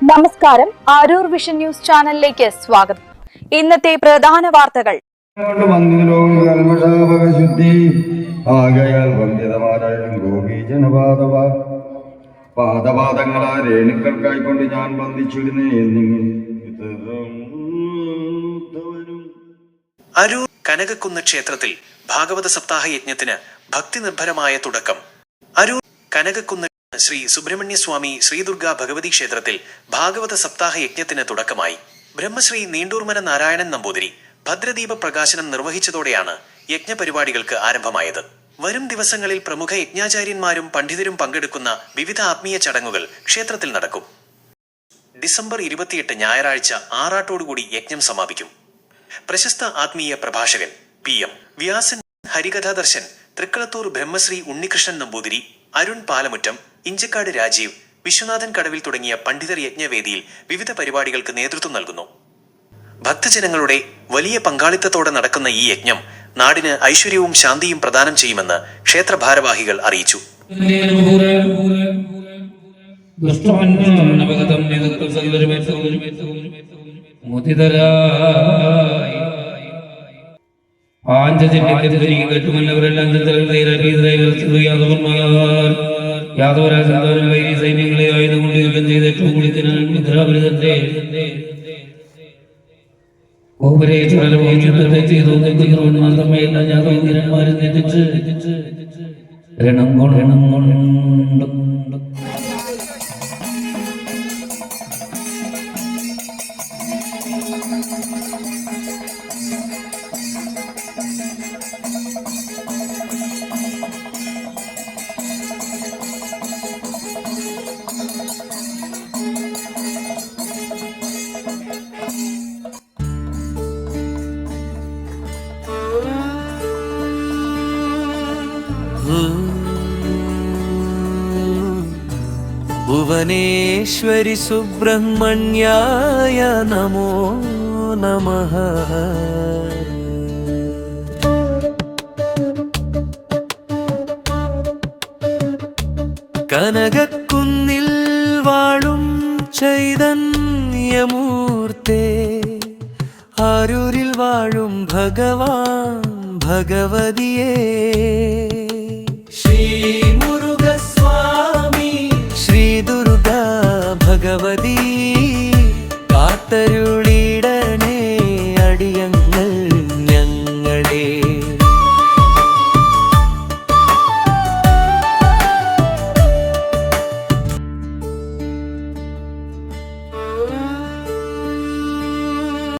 നമസ്കാരം, Aroor vision news ചാനലിലേക്ക് സ്വാഗതം. ഇന്നത്തെ പ്രധാന വാർത്തകൾ. പാദപാദങ്ങളാരേണുക്കൾക്കായിക്കൊണ്ട് ഞാൻ ബന്ധിച്ചിടുന്നേ. അരൂർ കനകക്കുന്ന് ക്ഷേത്രത്തിൽ ഭാഗവത സപ്താഹ യജ്ഞത്തിന് ഭക്തി നിർഭരമായ തുടക്കം. അരൂർ കനകക്കുന്ന് ശ്രീ സുബ്രഹ്മണ്യസ്വാമി ശ്രീദുർഗ ഭഗവതി ക്ഷേത്രത്തിൽ ഭാഗവത സപ്താഹ യജ്ഞത്തിന് തുടക്കമായി. ബ്രഹ്മശ്രീ നീണ്ടൂർമന നാരായണൻ നമ്പൂതിരി ഭദ്രദീപ പ്രകാശനം നിർവഹിച്ചതോടെയാണ് യജ്ഞപരിപാടികൾക്ക് ആരംഭമായത്. വരും ദിവസങ്ങളിൽ പ്രമുഖ യജ്ഞാചാര്യന്മാരും പണ്ഡിതരും പങ്കെടുക്കുന്ന വിവിധ ആത്മീയ ചടങ്ങുകൾ ക്ഷേത്രത്തിൽ നടക്കും. ഡിസംബർ 28 ഞായറാഴ്ച ആറാട്ടോടുകൂടി യജ്ഞം സമാപിക്കും. പ്രശസ്ത ആത്മീയ പ്രഭാഷകൻ PM വ്യാസൻ, ഹരികഥാദർശൻ, തൃക്കളത്തൂർ ബ്രഹ്മശ്രീ ഉണ്ണികൃഷ്ണൻ നമ്പൂതിരി, അരുൺ പാലമുറ്റം, ഇഞ്ചക്കാട് രാജീവ്, വിശ്വനാഥൻ കടവിൽ തുടങ്ങിയ പണ്ഡിതർ യജ്ഞവേദിയിൽ വിവിധ പരിപാടികൾക്ക് നേതൃത്വം നൽകുന്നു. ഭക്തജനങ്ങളുടെ വലിയ പങ്കാളിത്തത്തോടെ നടക്കുന്ന ഈ യജ്ഞം നാടിന് ഐശ്വര്യവും ശാന്തിയും പ്രദാനം ചെയ്യുമെന്ന് ക്ഷേത്ര ഭാരവാഹികൾ അറിയിച്ചു. സൈന്യങ്ങളെ ആയുധകൊണ്ട് യുദ്ധം ചെയ്ത് ഏറ്റവും കൂടി രണം കൊണ്ട് ഭുവനേശ്വരി സുബ്രഹ്മണ്യായ നമോ നമഃ. കനകക്കുന്നിൽ വാഴും ചൈതന്യമൂർത്തേ, ആരൂരിൽ വാഴും ഭഗവാൻ ഭഗവതിയേ,